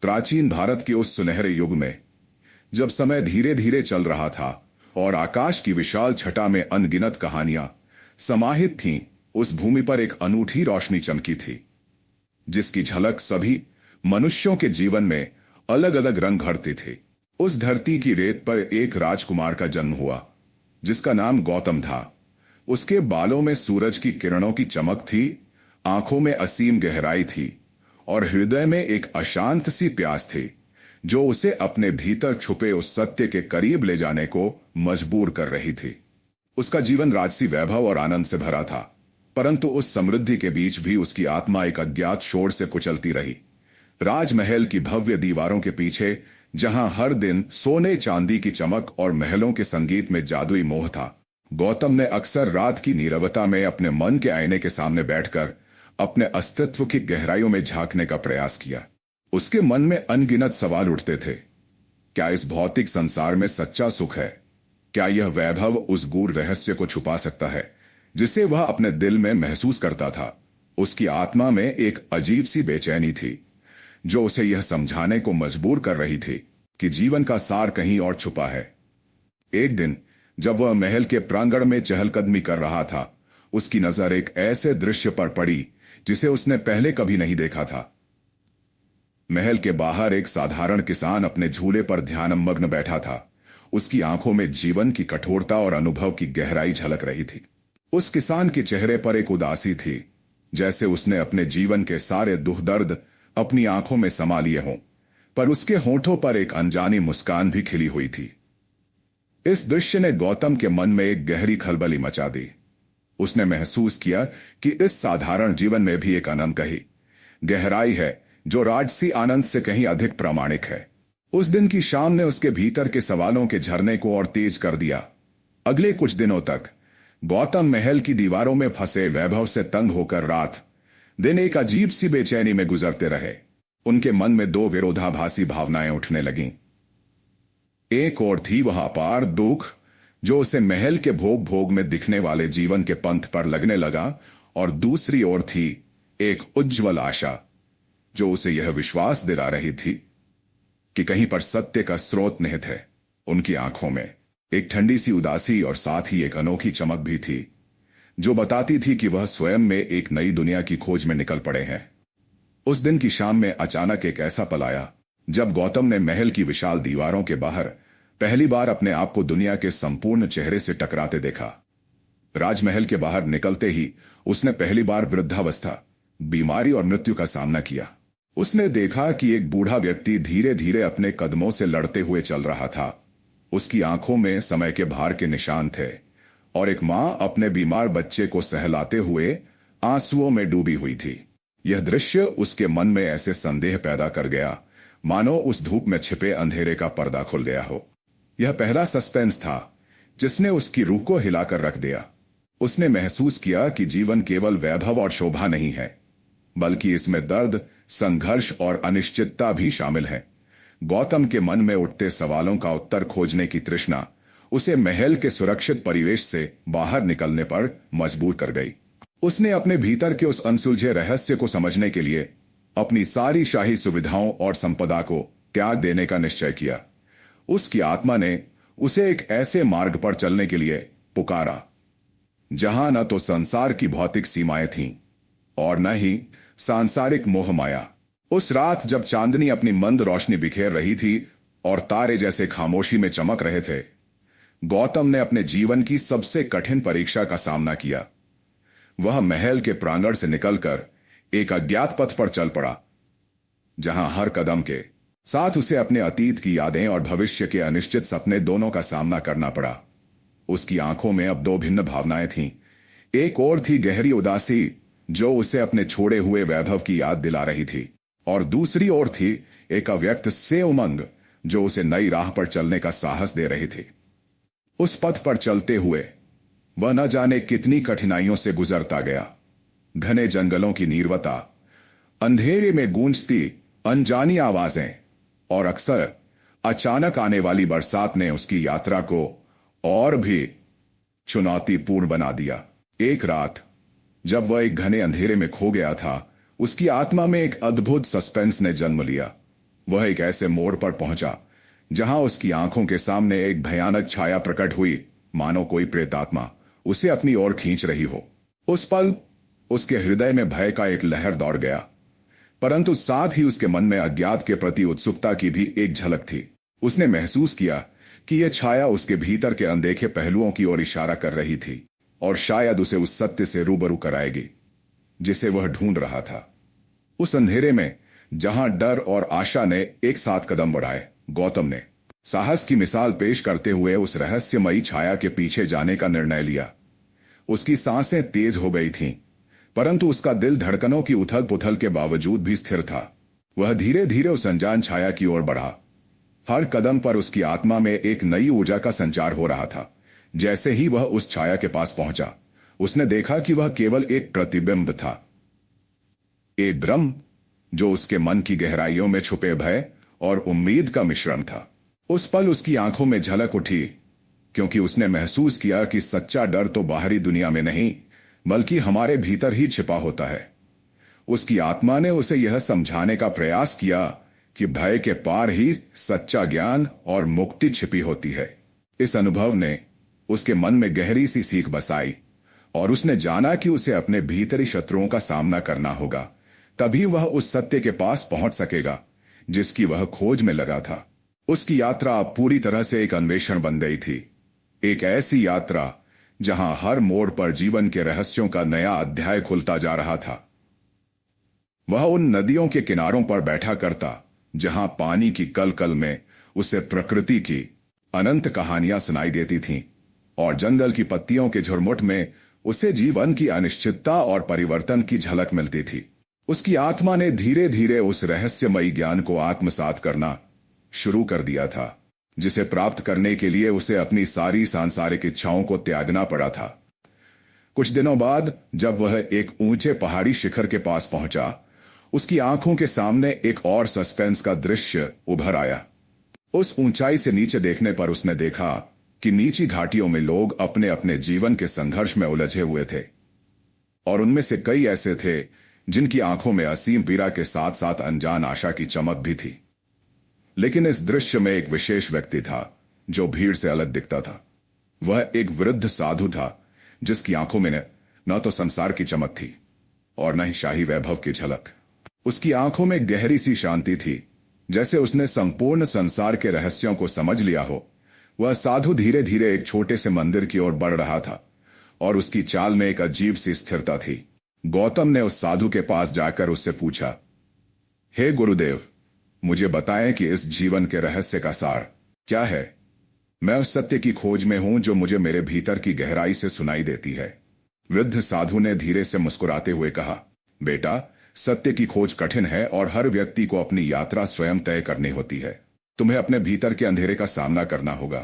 प्राचीन भारत के उस सुनहरे युग में, जब समय धीरे धीरे चल रहा था और आकाश की विशाल छटा में अनगिनत कहानियां समाहित थीं, उस भूमि पर एक अनूठी रोशनी चमकी थी, जिसकी झलक सभी मनुष्यों के जीवन में अलग अलग रंग भरती थी। उस धरती की रेत पर एक राजकुमार का जन्म हुआ, जिसका नाम गौतम था। उसके बालों में सूरज की किरणों की चमक थी, आंखों में असीम गहराई थी और हृदय में एक अशांत सी प्यास थी, जो उसे अपने भीतर छुपे उस सत्य के करीब ले जाने को मजबूर कर रही थी। उसका जीवन राजसी वैभव और आनंद से भरा था, परंतु उस समृद्धि के बीच भी उसकी आत्मा एक अज्ञात शोर से कुचलती रही। राजमहल की भव्य दीवारों के पीछे, जहां हर दिन सोने चांदी की चमक और महलों के संगीत में जादुई मोह था, गौतम ने अक्सर रात की नीरवता में अपने मन के आईने के सामने बैठकर अपने अस्तित्व की गहराइयों में झांकने का प्रयास किया। उसके मन में अनगिनत सवाल उठते थे। क्या इस भौतिक संसार में सच्चा सुख है? क्या यह वैभव उस गूढ़ रहस्य को छुपा सकता है जिसे वह अपने दिल में महसूस करता था? उसकी आत्मा में एक अजीब सी बेचैनी थी, जो उसे यह समझाने को मजबूर कर रही थी कि जीवन का सार कहीं और छुपा है। एक दिन जब वह महल के प्रांगण में चहलकदमी कर रहा था, उसकी नजर एक ऐसे दृश्य पर पड़ी जिसे उसने पहले कभी नहीं देखा था। महल के बाहर एक साधारण किसान अपने झूले पर ध्यानमग्न बैठा था। उसकी आंखों में जीवन की कठोरता और अनुभव की गहराई झलक रही थी। उस किसान के चेहरे पर एक उदासी थी, जैसे उसने अपने जीवन के सारे दुख दर्द अपनी आंखों में समा लिए हों, पर उसके होठों पर एक अनजानी मुस्कान भी खिली हुई थी। इस दृश्य ने गौतम के मन में एक गहरी खलबली मचा दी। उसने महसूस किया कि इस साधारण जीवन में भी एक अनंत कही गहराई है, जो राजसी आनंद से कहीं अधिक प्रामाणिक है। उस दिन की शाम ने उसके भीतर के सवालों के झरने को और तेज कर दिया। अगले कुछ दिनों तक गौतम महल की दीवारों में फंसे वैभव से तंग होकर रात दिन एक अजीब सी बेचैनी में गुजरते रहे। उनके मन में दो विरोधाभासी भावनाएं उठने लगीं। एक ओर थी वह अपार दुख, जो उसे महल के भोग भोग में दिखने वाले जीवन के पंथ पर लगने लगा, और दूसरी ओर थी एक उज्ज्वल आशा, जो उसे यह विश्वास दिला रही थी कि कहीं पर सत्य का स्रोत निहित है। उनकी आंखों में एक ठंडी सी उदासी और साथ ही एक अनोखी चमक भी थी, जो बताती थी कि वह स्वयं में एक नई दुनिया की खोज में निकल पड़े हैं। उस दिन की शाम में अचानक एक ऐसा पल आया जब गौतम ने महल की विशाल दीवारों के बाहर पहली बार अपने आप को दुनिया के संपूर्ण चेहरे से टकराते देखा। राजमहल के बाहर निकलते ही उसने पहली बार वृद्धावस्था, बीमारी और मृत्यु का सामना किया। उसने देखा कि एक बूढ़ा व्यक्ति धीरे धीरे अपने कदमों से लड़ते हुए चल रहा था। उसकी आंखों में समय के भार के निशान थे, और एक मां अपने बीमार बच्चे को सहलाते हुए आंसुओं में डूबी हुई थी। यह दृश्य उसके मन में ऐसे संदेह पैदा कर गया, मानो उस धूप में छिपे अंधेरे का पर्दा खुल गया हो। यह पहला सस्पेंस था जिसने उसकी रूह को हिलाकर रख दिया। उसने महसूस किया कि जीवन केवल वैभव और शोभा नहीं है, बल्कि इसमें दर्द, संघर्ष और अनिश्चितता भी शामिल है। गौतम के मन में उठते सवालों का उत्तर खोजने की तृष्णा उसे महल के सुरक्षित परिवेश से बाहर निकलने पर मजबूर कर गई। उसने अपने भीतर के उस अनसुलझे रहस्य को समझने के लिए अपनी सारी शाही सुविधाओं और संपदा को त्याग देने का निश्चय किया। उसकी आत्मा ने उसे एक ऐसे मार्ग पर चलने के लिए पुकारा जहां न तो संसार की भौतिक सीमाएं थीं और न ही सांसारिक मोह माया। उस रात जब चांदनी अपनी मंद रोशनी बिखेर रही थी और तारे जैसे खामोशी में चमक रहे थे, गौतम ने अपने जीवन की सबसे कठिन परीक्षा का सामना किया। वह महल के प्रांगण से निकलकर एक अज्ञात पथ पर चल पड़ा, जहां हर कदम के साथ उसे अपने अतीत की यादें और भविष्य के अनिश्चित सपने दोनों का सामना करना पड़ा। उसकी आंखों में अब दो भिन्न भावनाएं थीं। एक ओर थी गहरी उदासी, जो उसे अपने छोड़े हुए वैभव की याद दिला रही थी, और दूसरी ओर थी एक अव्यक्त से उमंग, जो उसे नई राह पर चलने का साहस दे रही थी। उस पथ पर चलते हुए वह न जाने कितनी कठिनाइयों से गुजरता गया। घने जंगलों की नीरवता, अंधेरे में गूंजती अनजानी आवाजें और अक्सर अचानक आने वाली बरसात ने उसकी यात्रा को और भी चुनौतीपूर्ण बना दिया। एक रात जब वह एक घने अंधेरे में खो गया था, उसकी आत्मा में एक अद्भुत सस्पेंस ने जन्म लिया। वह एक ऐसे मोड़ पर पहुंचा जहां उसकी आंखों के सामने एक भयानक छाया प्रकट हुई, मानो कोई प्रेतात्मा उसे अपनी ओर खींच रही हो। उस पल उसके हृदय में भय का एक लहर दौड़ गया, परंतु साथ ही उसके मन में अज्ञात के प्रति उत्सुकता की भी एक झलक थी। उसने महसूस किया कि यह छाया उसके भीतर के अनदेखे पहलुओं की ओर इशारा कर रही थी और शायद उसे उस सत्य से रूबरू कराएगी जिसे वह ढूंढ रहा था। उस अंधेरे में जहां डर और आशा ने एक साथ कदम बढ़ाए, गौतम ने साहस की मिसाल पेश करते हुए उस रहस्यमयी छाया के पीछे जाने का निर्णय लिया। उसकी सांसें तेज हो गई थीं, परंतु उसका दिल धड़कनों की उथल पुथल के बावजूद भी स्थिर था। वह धीरे धीरे उस अनजान छाया की ओर बढ़ा। हर कदम पर उसकी आत्मा में एक नई ऊर्जा का संचार हो रहा था। जैसे ही वह उस छाया के पास पहुंचा, उसने देखा कि वह केवल एक प्रतिबिंब था, एक भ्रम जो उसके मन की गहराइयों में छुपे भय और उम्मीद का मिश्रण था। उस पल उसकी आंखों में झलक उठी, क्योंकि उसने महसूस किया कि सच्चा डर तो बाहरी दुनिया में नहीं, बल्कि हमारे भीतर ही छिपा होता है। उसकी आत्मा ने उसे यह समझाने का प्रयास किया कि भय के पार ही सच्चा ज्ञान और मुक्ति छिपी होती है। इस अनुभव ने उसके मन में गहरी सी सीख बसाई और उसने जाना कि उसे अपने भीतरी शत्रुओं का सामना करना होगा, तभी वह उस सत्य के पास पहुंच सकेगा जिसकी वह खोज में लगा था। उसकी यात्रा अब पूरी तरह से एक अन्वेषण बन गई थी, एक ऐसी यात्रा जहां हर मोड़ पर जीवन के रहस्यों का नया अध्याय खुलता जा रहा था। वह उन नदियों के किनारों पर बैठा करता जहां पानी की कलकल में उसे प्रकृति की अनंत कहानियां सुनाई देती थीं और जंगल की पत्तियों के झुरमुट में उसे जीवन की अनिश्चितता और परिवर्तन की झलक मिलती थी। उसकी आत्मा ने धीरे धीरे उस रहस्यमयी ज्ञान को आत्मसात करना शुरू कर दिया था, जिसे प्राप्त करने के लिए उसे अपनी सारी सांसारिक इच्छाओं को त्यागना पड़ा था। कुछ दिनों बाद जब वह एक ऊंचे पहाड़ी शिखर के पास पहुंचा, उसकी आंखों के सामने एक और सस्पेंस का दृश्य उभर आया। उस ऊंचाई से नीचे देखने पर उसने देखा कि नीची घाटियों में लोग अपने अपने जीवन के संघर्ष में उलझे हुए थे और उनमें से कई ऐसे थे जिनकी आंखों में असीम पीड़ा के साथ साथ अनजान आशा की चमक भी थी। लेकिन इस दृश्य में एक विशेष व्यक्ति था जो भीड़ से अलग दिखता था। वह एक वृद्ध साधु था जिसकी आंखों में न तो संसार की चमक थी और न ही शाही वैभव की झलक। उसकी आंखों में गहरी सी शांति थी, जैसे उसने संपूर्ण संसार के रहस्यों को समझ लिया हो। वह साधु धीरे धीरे एक छोटे से मंदिर की ओर बढ़ रहा था और उसकी चाल में एक अजीब सी स्थिरता थी। गौतम ने उस साधु के पास जाकर उससे पूछा, हे गुरुदेव, मुझे बताएं कि इस जीवन के रहस्य का सार क्या है। मैं उस सत्य की खोज में हूं जो मुझे मेरे भीतर की गहराई से सुनाई देती है। वृद्ध साधु ने धीरे से मुस्कुराते हुए कहा, बेटा, सत्य की खोज कठिन है और हर व्यक्ति को अपनी यात्रा स्वयं तय करनी होती है। तुम्हें अपने भीतर के अंधेरे का सामना करना होगा,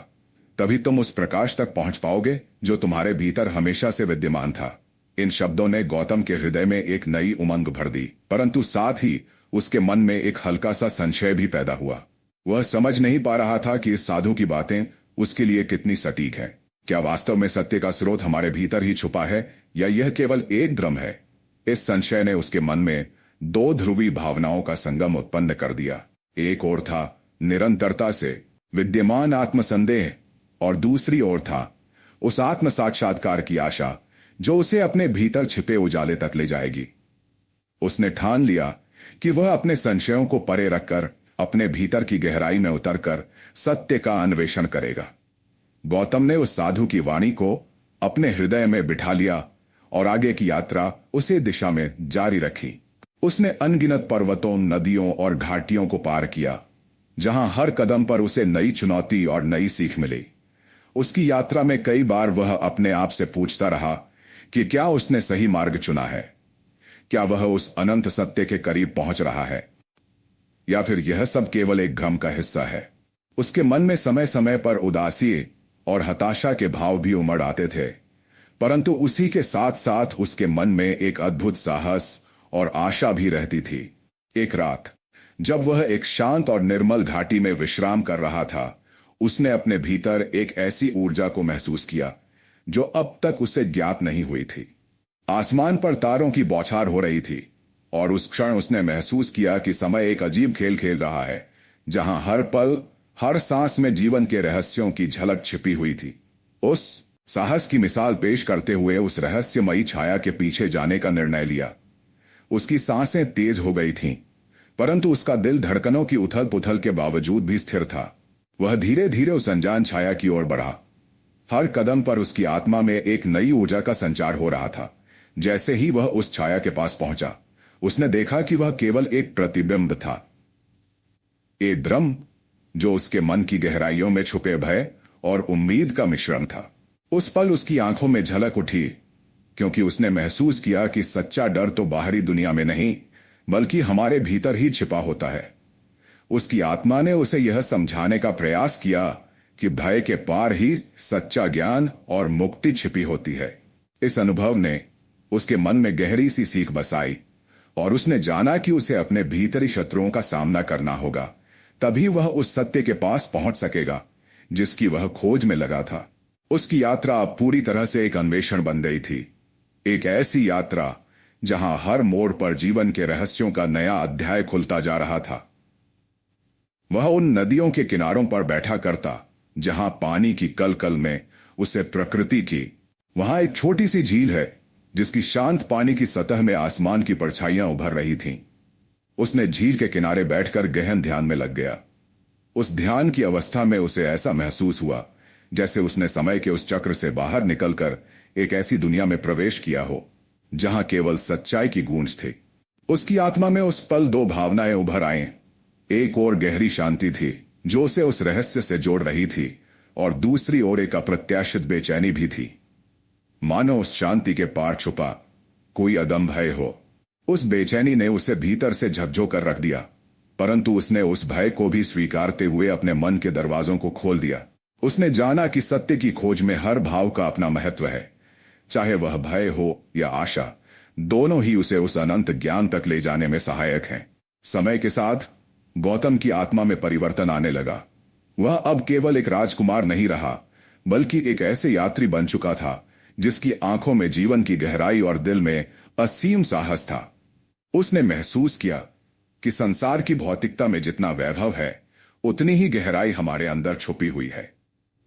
तभी तुम उस प्रकाश तक पहुंच पाओगे जो तुम्हारे भीतर हमेशा से विद्यमान था। इन शब्दों ने गौतम के हृदय में एक नई उमंग भर दी, परंतु साथ ही उसके मन में एक हल्का सा संशय भी पैदा हुआ। वह समझ नहीं पा रहा था कि इस साधु की बातें उसके लिए कितनी सटीक हैं। क्या वास्तव में सत्य का स्रोत हमारे भीतर ही छुपा है या यह केवल एक भ्रम है? इस संशय ने उसके मन में दो ध्रुवी भावनाओं का संगम उत्पन्न कर दिया। एक ओर था निरंतरता से विद्यमान आत्मसंदेह और दूसरी ओर था उस आत्म साक्षात्कार की आशा जो उसे अपने भीतर छिपे उजाले तक ले जाएगी। उसने ठान लिया कि वह अपने संशयों को परे रखकर अपने भीतर की गहराई में उतरकर सत्य का अन्वेषण करेगा। गौतम ने उस साधु की वाणी को अपने हृदय में बिठा लिया और आगे की यात्रा उसे दिशा में जारी रखी। उसने अनगिनत पर्वतों, नदियों और घाटियों को पार किया, जहां हर कदम पर उसे नई चुनौती और नई सीख मिली। उसकी यात्रा में कई बार वह अपने आप से पूछता रहा कि क्या उसने सही मार्ग चुना है, क्या वह उस अनंत सत्य के करीब पहुंच रहा है, या फिर यह सब केवल एक भ्रम का हिस्सा है। उसके मन में समय समय पर उदासी और हताशा के भाव भी उमड़ आते थे, परंतु उसी के साथ साथ उसके मन में एक अद्भुत साहस और आशा भी रहती थी। एक रात जब वह एक शांत और निर्मल घाटी में विश्राम कर रहा था, उसने अपने भीतर एक ऐसी ऊर्जा को महसूस किया जो अब तक उसे ज्ञात नहीं हुई थी। आसमान पर तारों की बौछार हो रही थी और उस क्षण उसने महसूस किया कि समय एक अजीब खेल खेल रहा है, जहां हर पल, हर सांस में जीवन के रहस्यों की झलक छिपी हुई थी। उस साहस की मिसाल पेश करते हुए उस रहस्यमयी छाया के पीछे जाने का निर्णय लिया। उसकी सांसें तेज हो गई थीं, परंतु उसका दिल धड़कनों की उथल पुथल के बावजूद भी स्थिर था। वह धीरे धीरे उस अनजान छाया की ओर बढ़ा। हर कदम पर उसकी आत्मा में एक नई ऊर्जा का संचार हो रहा था। जैसे ही वह उस छाया के पास पहुंचा, उसने देखा कि वह केवल एक प्रतिबिंब था, एक भ्रम जो उसके मन की गहराइयों में छुपे भय और उम्मीद का मिश्रण था। उस पल उसकी आंखों में झलक उठी, क्योंकि उसने महसूस किया कि सच्चा डर तो बाहरी दुनिया में नहीं, बल्कि हमारे भीतर ही छिपा होता है। उसकी आत्मा ने उसे यह समझाने का प्रयास किया कि भय के पार ही सच्चा ज्ञान और मुक्ति छिपी होती है। इस अनुभव ने उसके मन में गहरी सी सीख बसाई और उसने जाना कि उसे अपने भीतरी शत्रुओं का सामना करना होगा, तभी वह उस सत्य के पास पहुंच सकेगा जिसकी वह खोज में लगा था। उसकी यात्रा अब पूरी तरह से एक अन्वेषण बन गई थी, एक ऐसी यात्रा जहां हर मोड़ पर जीवन के रहस्यों का नया अध्याय खुलता जा रहा था। वह उन नदियों के किनारों पर बैठा करता जहां पानी की कलकल में उसे प्रकृति की, वहां एक छोटी सी झील है जिसकी शांत पानी की सतह में आसमान की परछाइयां उभर रही थीं। उसने झील के किनारे बैठकर गहन ध्यान में लग गया। उस ध्यान की अवस्था में उसे ऐसा महसूस हुआ जैसे उसने समय के उस चक्र से बाहर निकलकर एक ऐसी दुनिया में प्रवेश किया हो जहां केवल सच्चाई की गूंज थी। उसकी आत्मा में उस पल दो भावनाएं उभर आईं। एक ओर गहरी शांति थी जो उसे उस रहस्य से जोड़ रही थी, और दूसरी ओर एक अप्रत्याशित बेचैनी भी थी, मानो उस शांति के पार छुपा कोई अदम्य भय हो। उस बेचैनी ने उसे भीतर से झकझोर रख दिया, परंतु उसने उस भय को भी स्वीकारते हुए अपने मन के दरवाजों को खोल दिया। उसने जाना कि सत्य की खोज में हर भाव का अपना महत्व है, चाहे वह भय हो या आशा, दोनों ही उसे उस अनंत ज्ञान तक ले जाने में सहायक हैं। समय के साथ गौतम की आत्मा में परिवर्तन आने लगा। वह अब केवल एक राजकुमार नहीं रहा, बल्कि एक ऐसे यात्री बन चुका था जिसकी आंखों में जीवन की गहराई और दिल में असीम साहस था। उसने महसूस किया कि संसार की भौतिकता में जितना वैभव है, उतनी ही गहराई हमारे अंदर छुपी हुई है।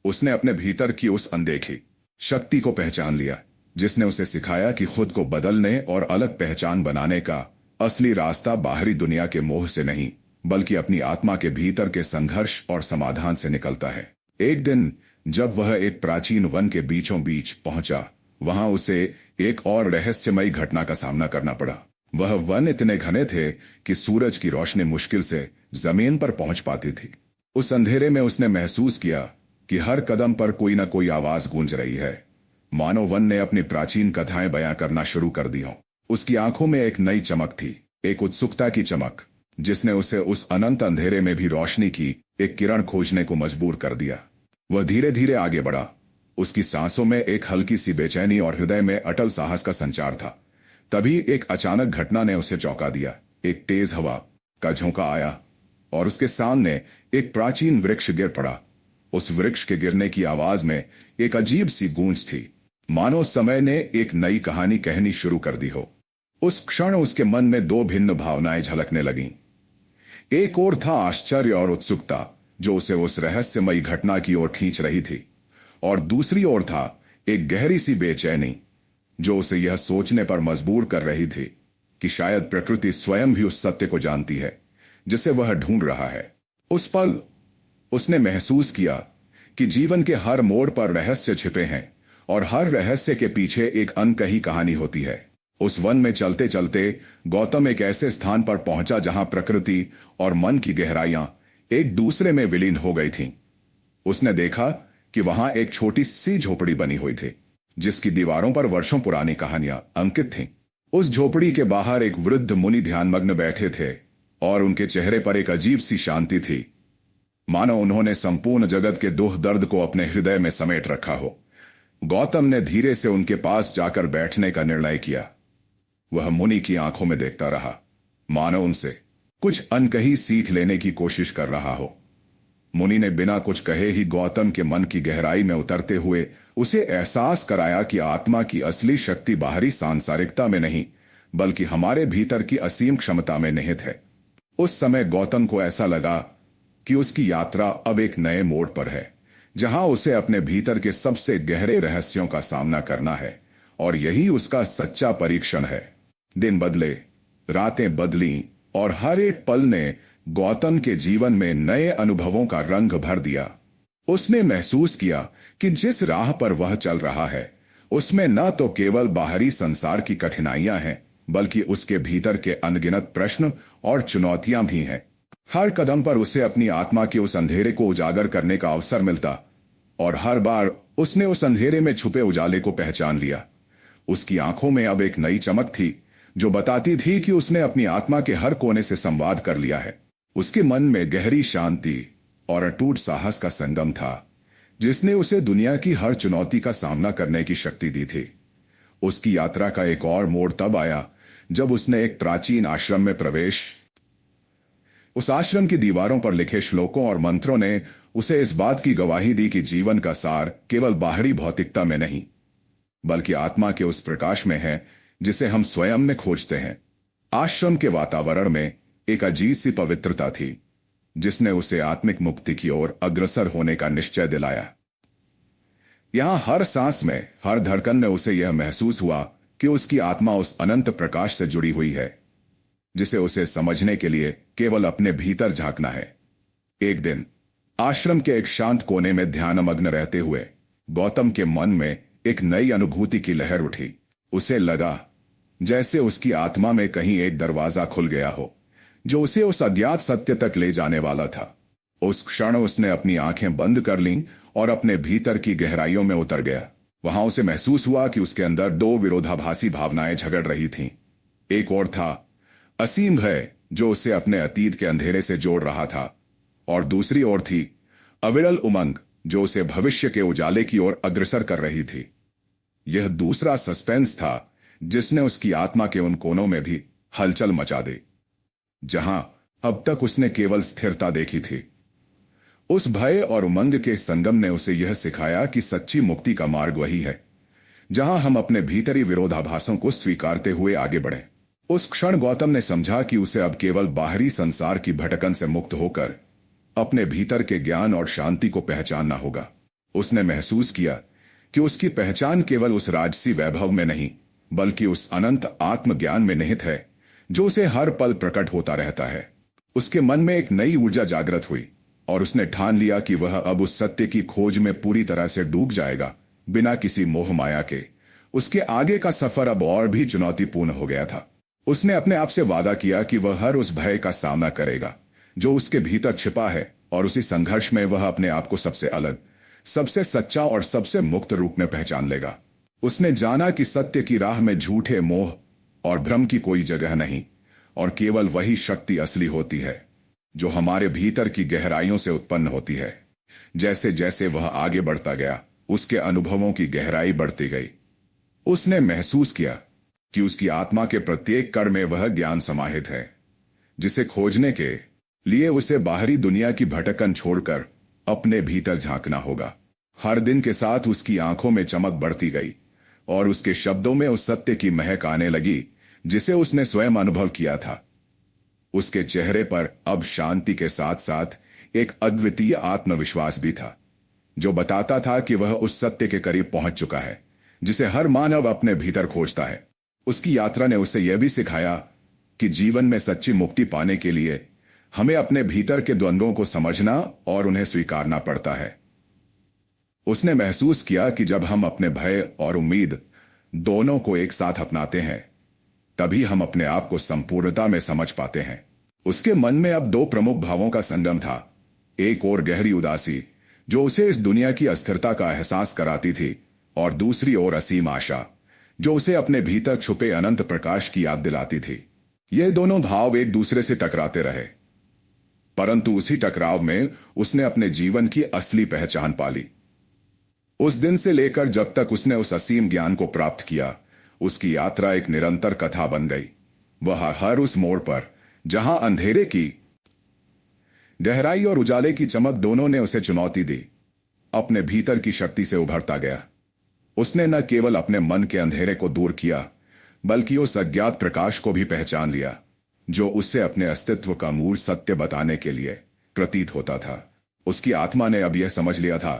उसने अपने भीतर की उस अनदेखी शक्ति को पहचान लिया, जिसने उसे सिखाया कि खुद को बदलने और अलग पहचान बनाने का असली रास्ता बाहरी दुनिया के मोह से नहीं, बल्कि अपनी आत्मा के भीतर के संघर्ष और समाधान से निकलता है। एक दिन जब वह एक प्राचीन वन के बीचों बीच पहुंचा, वहां उसे एक और रहस्यमयी घटना का सामना करना पड़ा। वह वन इतने घने थे कि सूरज की रोशनी मुश्किल से जमीन पर पहुंच पाती थी। उस अंधेरे में उसने महसूस किया कि हर कदम पर कोई न कोई आवाज गूंज रही है, मानो वन ने अपनी प्राचीन कथाएं बयां करना शुरू कर दी हों। उसकी आंखों में एक नई चमक थी, एक उत्सुकता की चमक, जिसने उसे उस अनंत अंधेरे में भी रोशनी की एक किरण खोजने को मजबूर कर दिया। वह धीरे धीरे आगे बढ़ा। उसकी सांसों में एक हल्की सी बेचैनी और हृदय में अटल साहस का संचार था। तभी एक अचानक घटना ने उसे चौंका दिया। एक तेज हवा का झोंका आया और उसके सामने एक प्राचीन वृक्ष गिर पड़ा। उस वृक्ष के गिरने की आवाज में एक अजीब सी गूंज थी, मानो समय ने एक नई कहानी कहनी शुरू कर दी हो। उस क्षण उसके मन में दो भिन्न भावनाएं झलकने लगीं। एक ओर था आश्चर्य और उत्सुकता जो उसे उस रहस्यमयी घटना की ओर खींच रही थी, और दूसरी ओर था एक गहरी सी बेचैनी जो उसे यह सोचने पर मजबूर कर रही थी कि शायद प्रकृति स्वयं भी उस सत्य को जानती है जिसे वह ढूंढ रहा है। उस पल उसने महसूस किया कि जीवन के हर मोड़ पर रहस्य छिपे हैं और हर रहस्य के पीछे एक अनकही कहानी होती है। उस वन में चलते चलते गौतम एक ऐसे स्थान पर पहुंचा जहां प्रकृति और मन की गहराइयां एक दूसरे में विलीन हो गई थीं। उसने देखा कि वहां एक छोटी सी झोपड़ी बनी हुई थी जिसकी दीवारों पर वर्षों पुरानी कहानियां अंकित थीं। उस झोपड़ी के बाहर एक वृद्ध मुनि ध्यानमग्न बैठे थे और उनके चेहरे पर एक अजीब सी शांति थी, मानो उन्होंने संपूर्ण जगत के दुख दर्द को अपने हृदय में समेट रखा हो। गौतम ने धीरे से उनके पास जाकर बैठने का निर्णय किया। वह मुनि की आंखों में देखता रहा, मानो उनसे कुछ अनकही सीख लेने की कोशिश कर रहा हो। मुनि ने बिना कुछ कहे ही गौतम के मन की गहराई में उतरते हुए उसे एहसास कराया कि आत्मा की असली शक्ति बाहरी सांसारिकता में नहीं, बल्कि हमारे भीतर की असीम क्षमता में निहित है। उस समय गौतम को ऐसा लगा कि उसकी यात्रा अब एक नए मोड़ पर है, जहां उसे अपने भीतर के सबसे गहरे रहस्यों का सामना करना है, और यही उसका सच्चा परीक्षण है। दिन बदले, रातें बदली, और हर एक पल ने गौतम के जीवन में नए अनुभवों का रंग भर दिया। उसने महसूस किया कि जिस राह पर वह चल रहा है, उसमें न तो केवल बाहरी संसार की कठिनाइयां हैं, बल्कि उसके भीतर के अनगिनत प्रश्न और चुनौतियां भी हैं। हर कदम पर उसे अपनी आत्मा के उस अंधेरे को उजागर करने का अवसर मिलता, और हर बार उसने उस अंधेरे में छुपे उजाले को पहचान लिया। उसकी आंखों में अब एक नई चमक थी, जो बताती थी कि उसने अपनी आत्मा के हर कोने से संवाद कर लिया है। उसके मन में गहरी शांति और अटूट साहस का संगम था, जिसने उसे दुनिया की हर चुनौती का सामना करने की शक्ति दी थी। उसकी यात्रा का एक और मोड़ तब आया जब उसने एक प्राचीन आश्रम में प्रवेश। उस आश्रम की दीवारों पर लिखे श्लोकों और मंत्रों ने उसे इस बात की गवाही दी कि जीवन का सार केवल बाहरी भौतिकता में नहीं, बल्कि आत्मा के उस प्रकाश में है जिसे हम स्वयं में खोजते हैं। आश्रम के वातावरण में एक अजीब सी पवित्रता थी, जिसने उसे आत्मिक मुक्ति की ओर अग्रसर होने का निश्चय दिलाया। यहां हर सांस में, हर धड़कन में उसे यह महसूस हुआ कि उसकी आत्मा उस अनंत प्रकाश से जुड़ी हुई है, जिसे उसे समझने के लिए केवल अपने भीतर झांकना है। एक दिन आश्रम के एक शांत कोने में ध्यानमग्न रहते हुए गौतम के मन में एक नई अनुभूति की लहर उठी। उसे लगा जैसे उसकी आत्मा में कहीं एक दरवाजा खुल गया हो, जो उसे उस अज्ञात सत्य तक ले जाने वाला था। उस क्षण उसने अपनी आंखें बंद कर लीं और अपने भीतर की गहराइयों में उतर गया। वहां उसे महसूस हुआ कि उसके अंदर दो विरोधाभासी भावनाएं झगड़ रही थीं। एक ओर था असीम भय, जो उसे अपने अतीत के अंधेरे से जोड़ रहा था, और दूसरी ओर थी अविरल उमंग, जो उसे भविष्य के उजाले की ओर अग्रसर कर रही थी। यह दूसरा सस्पेंस था जिसने उसकी आत्मा के उन कोनों में भी हलचल मचा दी, जहां अब तक उसने केवल स्थिरता देखी थी। उस भय और उमंग के संगम ने उसे यह सिखाया कि सच्ची मुक्ति का मार्ग वही है जहां हम अपने भीतरी विरोधाभासों को स्वीकारते हुए आगे बढ़े। उस क्षण गौतम ने समझा कि उसे अब केवल बाहरी संसार की भटकन से मुक्त होकर अपने भीतर के ज्ञान और शांति को पहचानना होगा। उसने महसूस किया कि उसकी पहचान केवल उस राजसी वैभव में नहीं, बल्कि उस अनंत आत्मज्ञान में निहित है, जो उसे हर पल प्रकट होता रहता है। उसके मन में एक नई ऊर्जा जागृत हुई, और उसने ठान लिया कि वह अब उस सत्य की खोज में पूरी तरह से डूब जाएगा, बिना किसी मोह माया के। उसके आगे का सफर अब और भी चुनौतीपूर्ण हो गया था। उसने अपने आप से वादा किया कि वह हर उस भय का सामना करेगा जो उसके भीतर छिपा है, और उसी संघर्ष में वह अपने आप को सबसे अलग, सबसे सच्चा और सबसे मुक्त रूप में पहचान लेगा। उसने जाना कि सत्य की राह में झूठे मोह और भ्रम की कोई जगह नहीं, और केवल वही शक्ति असली होती है जो हमारे भीतर की गहराइयों से उत्पन्न होती है। जैसे जैसे वह आगे बढ़ता गया, उसके अनुभवों की गहराई बढ़ती गई। उसने महसूस किया कि उसकी आत्मा के प्रत्येक कण में वह ज्ञान समाहित है, जिसे खोजने के लिए उसे बाहरी दुनिया की भटकन छोड़कर अपने भीतर झांकना होगा। हर दिन के साथ उसकी आंखों में चमक बढ़ती गई, और उसके शब्दों में उस सत्य की महक आने लगी जिसे उसने स्वयं अनुभव किया था। उसके चेहरे पर अब शांति के साथ साथ एक अद्वितीय आत्मविश्वास भी था, जो बताता था कि वह उस सत्य के करीब पहुंच चुका है जिसे हर मानव अपने भीतर खोजता है। उसकी यात्रा ने उसे यह भी सिखाया कि जीवन में सच्ची मुक्ति पाने के लिए हमें अपने भीतर के द्वंद्वों को समझना और उन्हें स्वीकारना पड़ता है। उसने महसूस किया कि जब हम अपने भय और उम्मीद दोनों को एक साथ अपनाते हैं, तभी हम अपने आप को संपूर्णता में समझ पाते हैं। उसके मन में अब दो प्रमुख भावों का संगम था। एक ओर गहरी उदासी, जो उसे इस दुनिया की अस्थिरता का एहसास कराती थी, और दूसरी ओर असीम आशा, जो उसे अपने भीतर छुपे अनंत प्रकाश की याद दिलाती थी। ये दोनों भाव एक दूसरे से टकराते रहे, परंतु उसी टकराव में उसने अपने जीवन की असली पहचान पाली। उस दिन से लेकर जब तक उसने उस असीम ज्ञान को प्राप्त किया, उसकी यात्रा एक निरंतर कथा बन गई। वह हर उस मोड़ पर जहां अंधेरे की गहराई और उजाले की चमक दोनों ने उसे चुनौती दी, अपने भीतर की शक्ति से उभरता गया। उसने न केवल अपने मन के अंधेरे को दूर किया, बल्कि उस अज्ञात प्रकाश को भी पहचान लिया, जो उसे अपने अस्तित्व का मूल सत्य बताने के लिए प्रतीत होता था। उसकी आत्मा ने अब यह समझ लिया था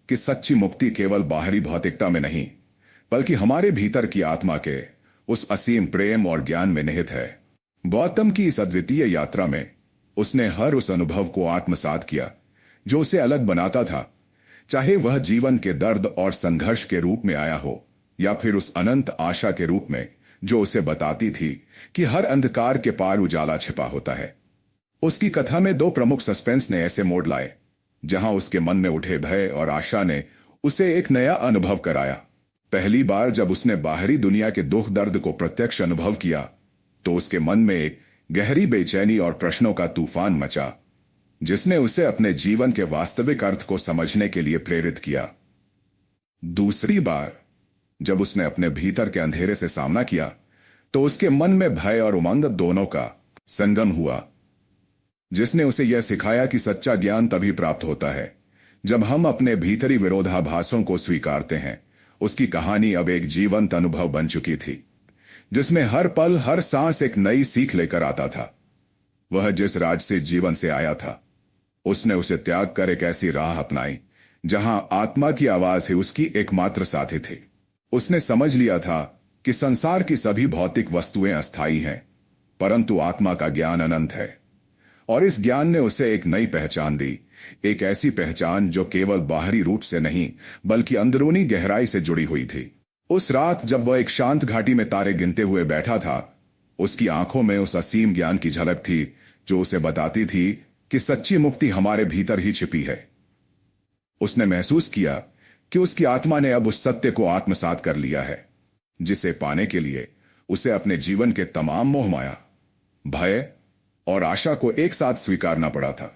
कि सच्ची मुक्ति केवल बाहरी भौतिकता में नहीं, बल्कि हमारे भीतर की आत्मा के उस असीम प्रेम और ज्ञान में निहित है। गौतम की इस अद्वितीय यात्रा में उसने हर उस अनुभव को आत्मसात किया जो उसे अलग बनाता था, चाहे वह जीवन के दर्द और संघर्ष के रूप में आया हो या फिर उस अनंत आशा के रूप में जो उसे बताती थी कि हर अंधकार के पार उजाला छिपा होता है। उसकी कथा में दो प्रमुख सस्पेंस ने ऐसे मोड़ लाए जहां उसके मन में उठे भय और आशा ने उसे एक नया अनुभव कराया। पहली बार जब उसने बाहरी दुनिया के दुख दर्द को प्रत्यक्ष अनुभव किया तो उसके मन में एक गहरी बेचैनी और प्रश्नों का तूफान मचा, जिसने उसे अपने जीवन के वास्तविक अर्थ को समझने के लिए प्रेरित किया। दूसरी बार जब उसने अपने भीतर के अंधेरे से सामना किया तो उसके मन में भय और उमंग दोनों का संगम हुआ, जिसने उसे यह सिखाया कि सच्चा ज्ञान तभी प्राप्त होता है जब हम अपने भीतरी विरोधाभासों को स्वीकारते हैं। उसकी कहानी अब एक जीवंत अनुभव बन चुकी थी, जिसमें हर पल हर सांस एक नई सीख लेकर आता था। वह जिस राजसी जीवन से आया था, उसने उसे त्याग कर एक ऐसी राह अपनाई जहां आत्मा की आवाज ही उसकी एकमात्र साथी थी। उसने समझ लिया था कि संसार की सभी भौतिक वस्तुएं अस्थायी हैं, परंतु आत्मा का ज्ञान अनंत है। और इस ज्ञान ने उसे एक नई पहचान दी, एक ऐसी पहचान जो केवल बाहरी रूप से नहीं बल्कि अंदरूनी गहराई से जुड़ी हुई थी। उस रात जब वह एक शांत घाटी में तारे गिनते हुए बैठा था, उसकी आंखों में उस असीम ज्ञान की झलक थी जो उसे बताती थी कि सच्ची मुक्ति हमारे भीतर ही छिपी है। उसने महसूस किया कि उसकी आत्मा ने अब उस सत्य को आत्मसात कर लिया है, जिसे पाने के लिए उसे अपने जीवन के तमाम मोह माया, भय और आशा को एक साथ स्वीकारना पड़ा था।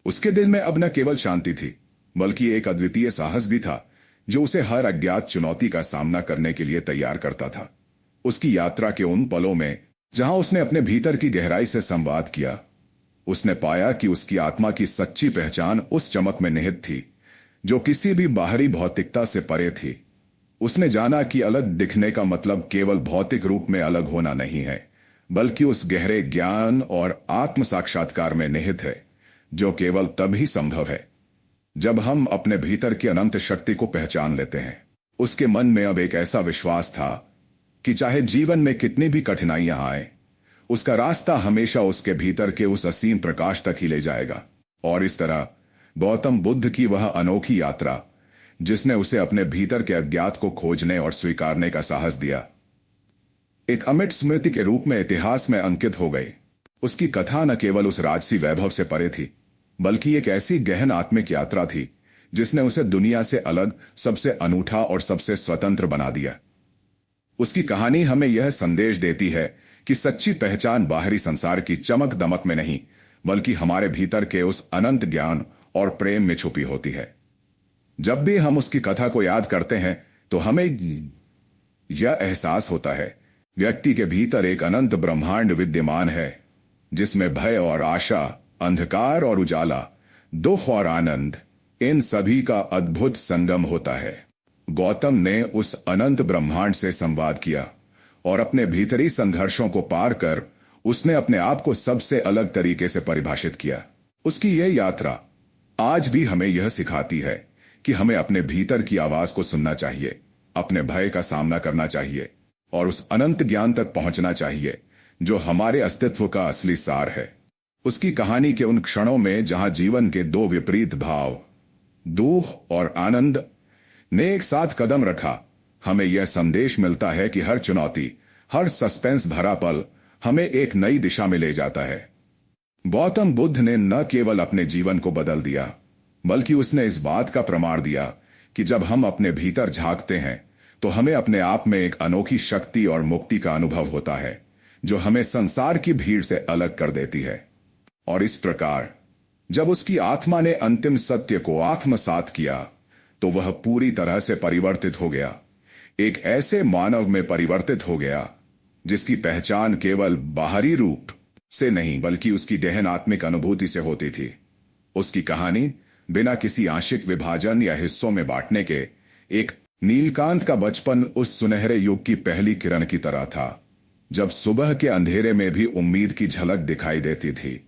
उसके दिल में अब न केवल शांति थी, बल्कि एक अद्वितीय साहस भी था जो उसे हर अज्ञात चुनौती का सामना करने के लिए तैयार करता था। उसकी यात्रा के उन पलों में जहां उसने अपने भीतर की गहराई से संवाद किया, उसने पाया कि उसकी आत्मा की सच्ची पहचान उस चमक में निहित थी जो किसी भी बाहरी भौतिकता से परे थी। उसने जाना कि अलग दिखने का मतलब केवल भौतिक रूप में अलग होना नहीं है, बल्कि उस गहरे ज्ञान और आत्म साक्षात्कार में निहित है जो केवल तभी संभव है जब हम अपने भीतर की अनंत शक्ति को पहचान लेते हैं। उसके मन में अब एक ऐसा विश्वास था कि चाहे जीवन में कितनी भी कठिनाइयां आए, उसका रास्ता हमेशा उसके भीतर के उस असीम प्रकाश तक ही ले जाएगा। और इस तरह गौतम बुद्ध की वह अनोखी यात्रा, जिसने उसे अपने भीतर के अज्ञात को खोजने और स्वीकारने का साहस दिया, एक अमिट स्मृति के रूप में इतिहास में अंकित हो गई। उसकी कथा न केवल उस राजसी वैभव से परे थी, बल्कि एक ऐसी गहन आत्मिक यात्रा थी जिसने उसे दुनिया से अलग, सबसे अनूठा और सबसे स्वतंत्र बना दिया। उसकी कहानी हमें यह संदेश देती है कि सच्ची पहचान बाहरी संसार की चमक दमक में नहीं, बल्कि हमारे भीतर के उस अनंत ज्ञान और प्रेम में छुपी होती है। जब भी हम उसकी कथा को याद करते हैं तो हमें यह एहसास होता है व्यक्ति के भीतर एक अनंत ब्रह्मांड विद्यमान है, जिसमें भय और आशा, अंधकार और उजाला, दुख और आनंद, इन सभी का अद्भुत संगम होता है। गौतम ने उस अनंत ब्रह्मांड से संवाद किया और अपने भीतरी संघर्षों को पार कर उसने अपने आप को सबसे अलग तरीके से परिभाषित किया। उसकी यह यात्रा आज भी हमें यह सिखाती है कि हमें अपने भीतर की आवाज को सुनना चाहिए, अपने भय का सामना करना चाहिए और उस अनंत ज्ञान तक पहुंचना चाहिए जो हमारे अस्तित्व का असली सार है। उसकी कहानी के उन क्षणों में जहां जीवन के दो विपरीत भाव, दुख और आनंद, ने एक साथ कदम रखा, हमें यह संदेश मिलता है कि हर चुनौती, हर सस्पेंस भरा पल हमें एक नई दिशा में ले जाता है। गौतम बुद्ध ने न केवल अपने जीवन को बदल दिया, बल्कि उसने इस बात का प्रमाण दिया कि जब हम अपने भीतर झांकते हैं तो हमें अपने आप में एक अनोखी शक्ति और मुक्ति का अनुभव होता है जो हमें संसार की भीड़ से अलग कर देती है। और इस प्रकार जब उसकी आत्मा ने अंतिम सत्य को आत्मसात किया तो वह पूरी तरह से परिवर्तित हो गया, एक ऐसे मानव में परिवर्तित हो गया जिसकी पहचान केवल बाहरी रूप से नहीं बल्कि उसकी गहन आत्मिक अनुभूति से होती थी। उसकी कहानी बिना किसी आंशिक विभाजन या हिस्सों में बांटने के एक नीलकांत का बचपन उस सुनहरे युग की पहली किरण की तरह था, जब सुबह के अंधेरे में भी उम्मीद की झलक दिखाई देती थी।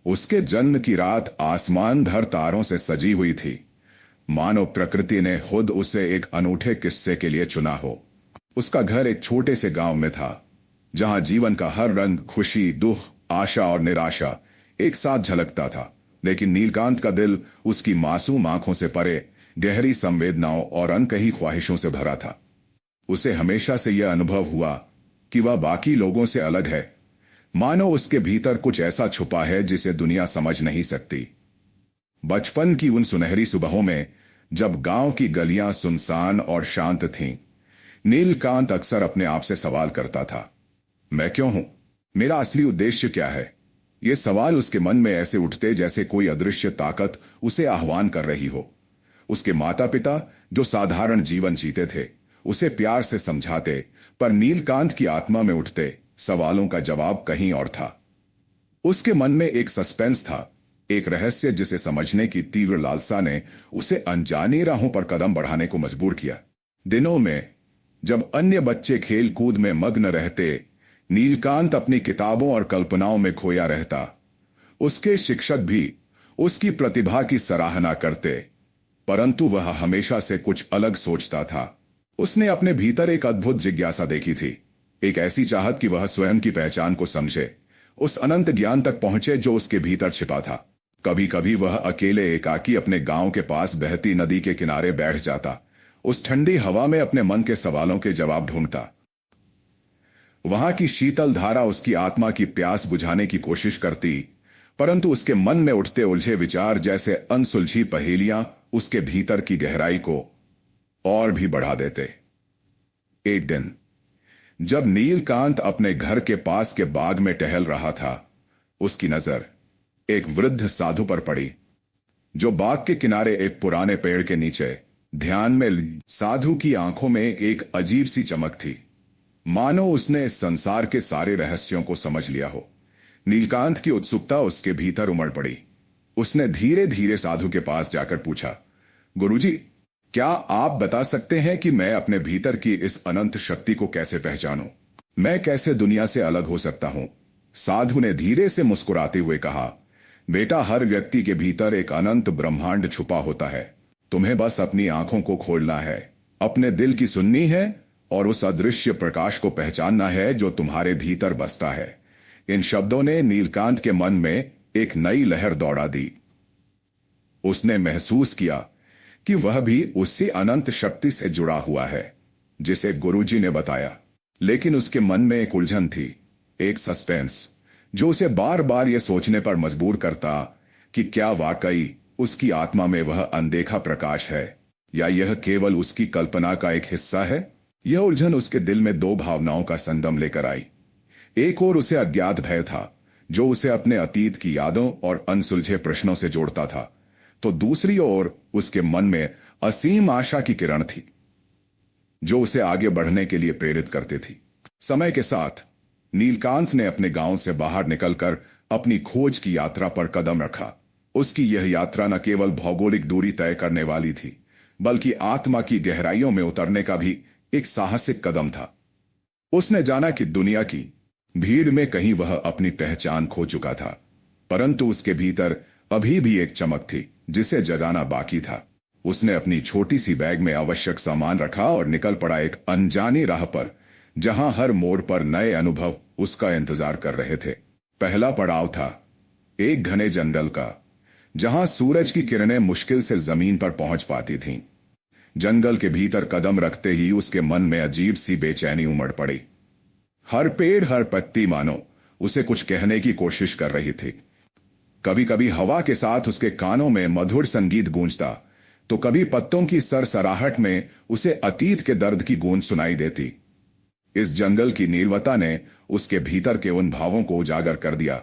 उसके जन्म की रात आसमान भर तारों से सजी हुई थी, मानो प्रकृति ने खुद उसे एक अनूठे किस्से के लिए चुना हो। उसका घर एक छोटे से गांव में था, जहां जीवन का हर रंग, खुशी, दुख, आशा और निराशा एक साथ झलकता था। लेकिन नीलकांत का दिल उसकी मासूम आंखों से परे गहरी संवेदनाओं और अनकही ख्वाहिशों से भरा था। उसे हमेशा से यह अनुभव हुआ कि वह बाकी लोगों से अलग है, मानो उसके भीतर कुछ ऐसा छुपा है जिसे दुनिया समझ नहीं सकती। बचपन की उन सुनहरी सुबहों में, जब गांव की गलियां सुनसान और शांत थीं, नीलकांत अक्सर अपने आप से सवाल करता था, मैं क्यों हूं? मेरा असली उद्देश्य क्या है? ये सवाल उसके मन में ऐसे उठते जैसे कोई अदृश्य ताकत उसे आह्वान कर रही हो। उसके माता पिता, जो साधारण जीवन जीते थे, उसे प्यार से समझाते, पर नीलकांत की आत्मा में उठते सवालों का जवाब कहीं और था। उसके मन में एक सस्पेंस था, एक रहस्य जिसे समझने की तीव्र लालसा ने उसे अनजानी राहों पर कदम बढ़ाने को मजबूर किया। दिनों में जब अन्य बच्चे खेल कूद में मग्न रहते, नीलकांत अपनी किताबों और कल्पनाओं में खोया रहता। उसके शिक्षक भी उसकी प्रतिभा की सराहना करते, परंतु वह हमेशा से कुछ अलग सोचता था। उसने अपने भीतर एक अद्भुत जिज्ञासा देखी थी, एक ऐसी चाहत कि वह स्वयं की पहचान को समझे, उस अनंत ज्ञान तक पहुंचे जो उसके भीतर छिपा था। कभी कभी वह अकेले एकाकी अपने गांव के पास बहती नदी के किनारे बैठ जाता, उस ठंडी हवा में अपने मन के सवालों के जवाब ढूंढता। वहां की शीतल धारा उसकी आत्मा की प्यास बुझाने की कोशिश करती, परंतु उसके मन में उठते उलझे विचार जैसे अनसुलझी पहेलियां उसके भीतर की गहराई को और भी बढ़ा देते। एक दिन जब नीलकांत अपने घर के पास के बाग में टहल रहा था, उसकी नजर एक वृद्ध साधु पर पड़ी, जो बाग के किनारे एक पुराने पेड़ के नीचे ध्यान में। साधु की आंखों में एक अजीब सी चमक थी, मानो उसने इस संसार के सारे रहस्यों को समझ लिया हो। नीलकांत की उत्सुकता उसके भीतर उमड़ पड़ी। उसने धीरे धीरे साधु के पास जाकर पूछा, गुरुजी, क्या आप बता सकते हैं कि मैं अपने भीतर की इस अनंत शक्ति को कैसे पहचानूं? मैं कैसे दुनिया से अलग हो सकता हूं? साधु ने धीरे से मुस्कुराते हुए कहा, बेटा, हर व्यक्ति के भीतर एक अनंत ब्रह्मांड छुपा होता है। तुम्हें बस अपनी आंखों को खोलना है, अपने दिल की सुननी है और उस अदृश्य प्रकाश को पहचानना है जो तुम्हारे भीतर बसता है। इन शब्दों ने नीलकांत के मन में एक नई लहर दौड़ा दी। उसने महसूस किया कि वह भी उसी अनंत शक्ति से जुड़ा हुआ है जिसे गुरुजी ने बताया। लेकिन उसके मन में एक उलझन थी, एक सस्पेंस, जो उसे बार बार यह सोचने पर मजबूर करता कि क्या वाकई उसकी आत्मा में वह अनदेखा प्रकाश है, या यह केवल उसकी कल्पना का एक हिस्सा है। यह उलझन उसके दिल में दो भावनाओं का संगम लेकर आई। एक ओर उसे अज्ञात भय था, जो उसे अपने अतीत की यादों और अनसुलझे प्रश्नों से जोड़ता था, तो दूसरी ओर उसके मन में असीम आशा की किरण थी, जो उसे आगे बढ़ने के लिए प्रेरित करती थी। समय के साथ नीलकांत ने अपने गांव से बाहर निकलकर अपनी खोज की यात्रा पर कदम रखा। उसकी यह यात्रा न केवल भौगोलिक दूरी तय करने वाली थी, बल्कि आत्मा की गहराइयों में उतरने का भी एक साहसिक कदम था। उसने जाना कि दुनिया की भीड़ में कहीं वह अपनी पहचान खो चुका था, परंतु उसके भीतर अभी भी एक चमक थी जिसे जगाना बाकी था। उसने अपनी छोटी सी बैग में आवश्यक सामान रखा और निकल पड़ा एक अनजानी राह पर, जहां हर मोड़ पर नए अनुभव उसका इंतजार कर रहे थे। पहला पड़ाव था एक घने जंगल का, जहां सूरज की किरणें मुश्किल से जमीन पर पहुंच पाती थीं। जंगल के भीतर कदम रखते ही उसके मन में अजीब सी बेचैनी उमड़ पड़ी। हर पेड़, हर पत्ती मानो उसे कुछ कहने की कोशिश कर रही थी। कभी कभी हवा के साथ उसके कानों में मधुर संगीत गूंजता, तो कभी पत्तों की सरसराहट में उसे अतीत के दर्द की गूंज सुनाई देती। इस जंगल की नीरवता ने उसके भीतर के उन भावों को उजागर कर दिया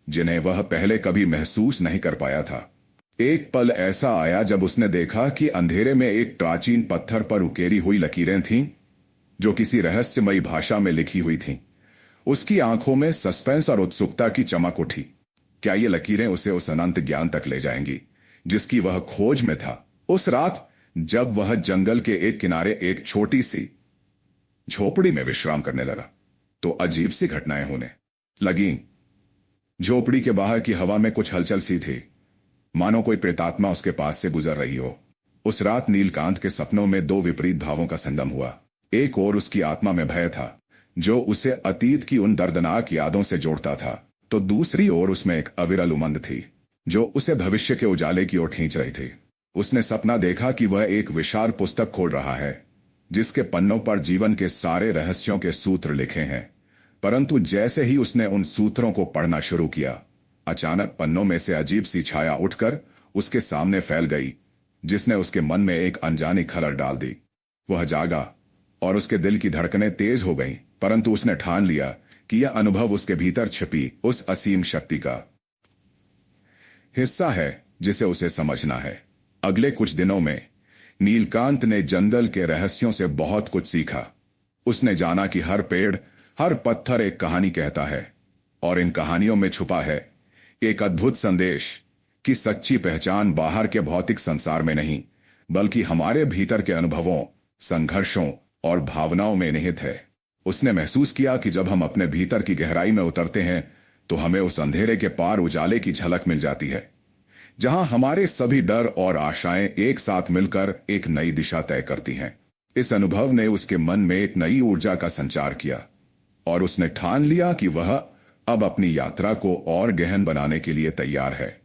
जिन्हें वह पहले कभी महसूस नहीं कर पाया था। एक पल ऐसा आया जब उसने देखा कि अंधेरे में एक प्राचीन पत्थर पर उकेरी हुई लकीरें थीं, जो किसी रहस्यमयी भाषा में लिखी हुई थीं। उसकी आंखों में सस्पेंस और उत्सुकता की चमक उठी। क्या ये लकीरें उसे उस अनंत ज्ञान तक ले जाएंगी जिसकी वह खोज में था? उस रात जब वह जंगल के एक किनारे एक छोटी सी झोपड़ी में विश्राम करने लगा, तो अजीब सी घटनाएं होने लगीं। झोपड़ी के बाहर की हवा में कुछ हलचल सी थी, मानो कोई प्रेतात्मा उसके पास से गुजर रही हो। उस रात नीलकांत के सपनों में दो विपरीत भावों का संगम हुआ। एक ओर उसकी आत्मा में भय था, जो उसे अतीत की उन दर्दनाक यादों से जोड़ता था, तो दूसरी ओर उसमें एक अविरल उमंग थी, जो उसे भविष्य के उजाले की ओर खींच रही थी। उसने सपना देखा कि वह एक विशाल पुस्तक खोल रहा है, जिसके पन्नों पर जीवन के सारे रहस्यों के सूत्र लिखे हैं। परंतु जैसे ही उसने उन सूत्रों को पढ़ना शुरू किया, अचानक पन्नों में से अजीब सी छाया उठकर उसके सामने फैल गई, जिसने उसके मन में एक अनजानी खलल डाल दी। वह जागा और उसके दिल की धड़कनें तेज हो गईं, परंतु उसने ठान लिया कि यह अनुभव उसके भीतर छिपी उस असीम शक्ति का हिस्सा है जिसे उसे समझना है। अगले कुछ दिनों में नीलकांत ने जंगल के रहस्यों से बहुत कुछ सीखा। उसने जाना कि हर पेड़, हर पत्थर एक कहानी कहता है, और इन कहानियों में छुपा है एक अद्भुत संदेश कि सच्ची पहचान बाहर के भौतिक संसार में नहीं, बल्कि हमारे भीतर के अनुभवों, संघर्षों और भावनाओं में निहित है। उसने महसूस किया कि जब हम अपने भीतर की गहराई में उतरते हैं, तो हमें उस अंधेरे के पार उजाले की झलक मिल जाती है, जहां हमारे सभी डर और आशाएं एक साथ मिलकर एक नई दिशा तय करती हैं। इस अनुभव ने उसके मन में एक नई ऊर्जा का संचार किया, और उसने ठान लिया कि वह अब अपनी यात्रा को और गहन बनाने के लिए तैयार है।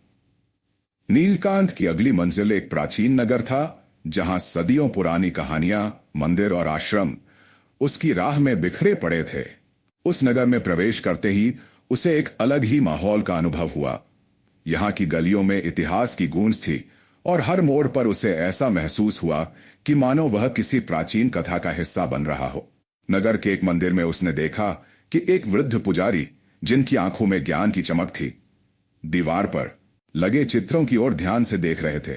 नीलकांत की अगली मंजिल एक प्राचीन नगर था, जहां सदियों पुरानी कहानियां, मंदिर और आश्रम उसकी राह में बिखरे पड़े थे। उस नगर में प्रवेश करते ही उसे एक अलग ही माहौल का अनुभव हुआ। यहाँ की गलियों में इतिहास की गूंज थी, और हर मोड़ पर उसे ऐसा महसूस हुआ कि मानो वह किसी प्राचीन कथा का हिस्सा बन रहा हो। नगर के एक मंदिर में उसने देखा कि एक वृद्ध पुजारी, जिनकी आंखों में ज्ञान की चमक थी, दीवार पर लगे चित्रों की ओर ध्यान से देख रहे थे।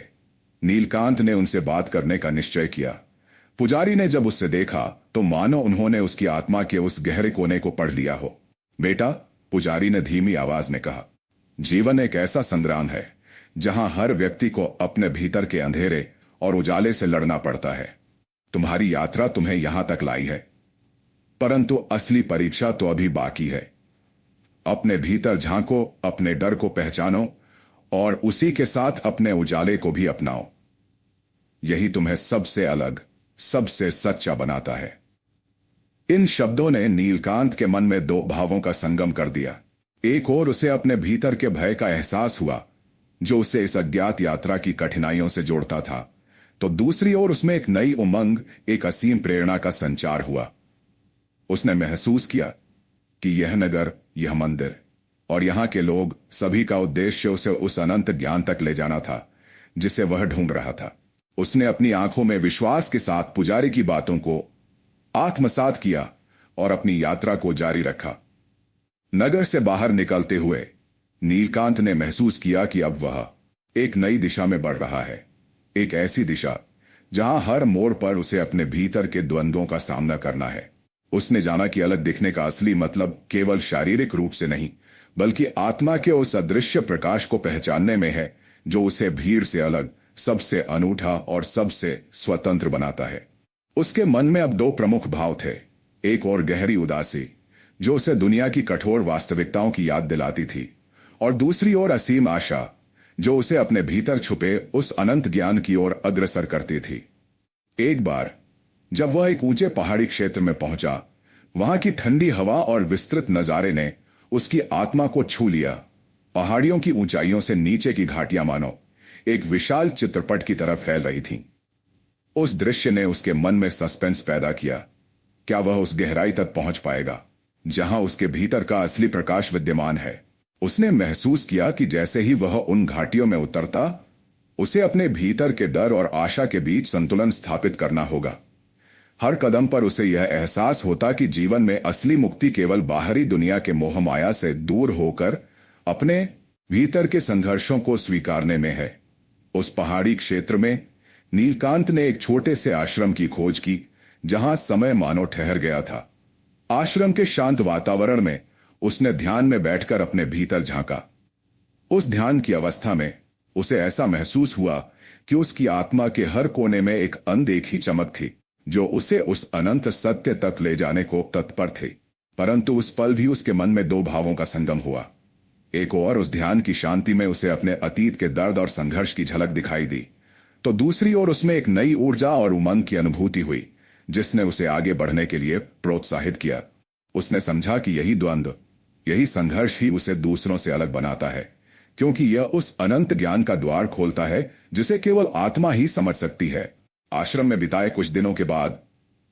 नीलकांत ने उनसे बात करने का निश्चय किया। पुजारी ने जब उससे देखा, तो मानो उन्होंने उसकी आत्मा के उस गहरे कोने को पढ़ लिया हो। बेटा, पुजारी ने धीमी आवाज में कहा, जीवन एक ऐसा संग्राम है जहां हर व्यक्ति को अपने भीतर के अंधेरे और उजाले से लड़ना पड़ता है। तुम्हारी यात्रा तुम्हें यहां तक लाई है, परंतु असली परीक्षा तो अभी बाकी है। अपने भीतर झांको, अपने डर को पहचानो, और उसी के साथ अपने उजाले को भी अपनाओ। यही तुम्हें सबसे अलग, सबसे सच्चा बनाता है। इन शब्दों ने नीलकांत के मन में दो भावों का संगम कर दिया। एक ओर उसे अपने भीतर के भय का एहसास हुआ, जो उसे इस अज्ञात यात्रा की कठिनाइयों से जोड़ता था, तो दूसरी ओर उसमें एक नई उमंग, एक असीम प्रेरणा का संचार हुआ। उसने महसूस किया कि यह नगर, यह मंदिर और यहाँ के लोग, सभी का उद्देश्य उसे उस अनंत ज्ञान तक ले जाना था जिसे वह ढूंढ रहा था। उसने अपनी आंखों में विश्वास के साथ पुजारी की बातों को आत्मसात किया और अपनी यात्रा को जारी रखा। नगर से बाहर निकलते हुए नीलकांत ने महसूस किया कि अब वह एक नई दिशा में बढ़ रहा है, एक ऐसी दिशा जहां हर मोड़ पर उसे अपने भीतर के द्वंद्वों का सामना करना है। उसने जाना कि अलग दिखने का असली मतलब केवल शारीरिक रूप से नहीं, बल्कि आत्मा के उस अदृश्य प्रकाश को पहचानने में है, जो उसे भीड़ से अलग, सबसे अनूठा और सबसे स्वतंत्र बनाता है। उसके मन में अब दो प्रमुख भाव थे। एक और गहरी उदासी, जो उसे दुनिया की कठोर वास्तविकताओं की याद दिलाती थी, और दूसरी ओर असीम आशा, जो उसे अपने भीतर छुपे उस अनंत ज्ञान की ओर अग्रसर करती थी। एक बार जब वह एक ऊंचे पहाड़ी क्षेत्र में पहुंचा, वहां की ठंडी हवा और विस्तृत नजारे ने उसकी आत्मा को छू लिया। पहाड़ियों की ऊंचाइयों से नीचे की घाटियां मानो एक विशाल चित्रपट की तरफ फैल रही थीं। उस दृश्य ने उसके मन में सस्पेंस पैदा किया। क्या वह उस गहराई तक पहुंच पाएगा जहां उसके भीतर का असली प्रकाश विद्यमान है? उसने महसूस किया कि जैसे ही वह उन घाटियों में उतरता, उसे अपने भीतर के डर और आशा के बीच संतुलन स्थापित करना होगा। हर कदम पर उसे यह एहसास होता कि जीवन में असली मुक्ति केवल बाहरी दुनिया के मोह माया से दूर होकर अपने भीतर के संघर्षों को स्वीकारने में है। उस पहाड़ी क्षेत्र में नीलकांत ने एक छोटे से आश्रम की खोज की, जहां समय मानो ठहर गया था। आश्रम के शांत वातावरण में उसने ध्यान में बैठकर अपने भीतर झांका। उस ध्यान की अवस्था में उसे ऐसा महसूस हुआ कि उसकी आत्मा के हर कोने में एक अनदेखी चमक थी, जो उसे उस अनंत सत्य तक ले जाने को तत्पर थी। परंतु उस पल भी उसके मन में दो भावों का संगम हुआ। एक और उस ध्यान की शांति में उसे अपने अतीत के दर्द और संघर्ष की झलक दिखाई दी, तो दूसरी ओर उसमें एक नई ऊर्जा और उमंग की अनुभूति हुई जिसने उसे आगे बढ़ने के लिए प्रोत्साहित किया। उसने समझा कि यही द्वंद्व, यही संघर्ष ही उसे दूसरों से अलग बनाता है, क्योंकि यह उस अनंत ज्ञान का द्वार खोलता है जिसे केवल आत्मा ही समझ सकती है। आश्रम में बिताए कुछ दिनों के बाद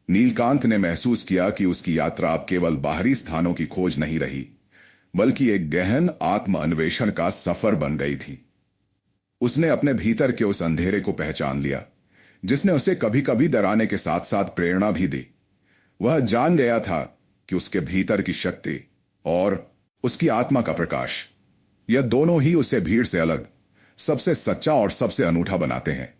नीलकांत ने महसूस किया कि उसकी यात्रा अब केवल बाहरी स्थानों की खोज नहीं रही, बल्कि एक गहन आत्म अन्वेषण का सफर बन गई थी। उसने अपने भीतर के उस अंधेरे को पहचान लिया जिसने उसे कभी कभी डराने के साथ साथ प्रेरणा भी दी। वह जान गया था कि उसके भीतर की शक्ति और उसकी आत्मा का प्रकाश, यह दोनों ही उसे भीड़ से अलग, सबसे सच्चा और सबसे अनूठा बनाते हैं।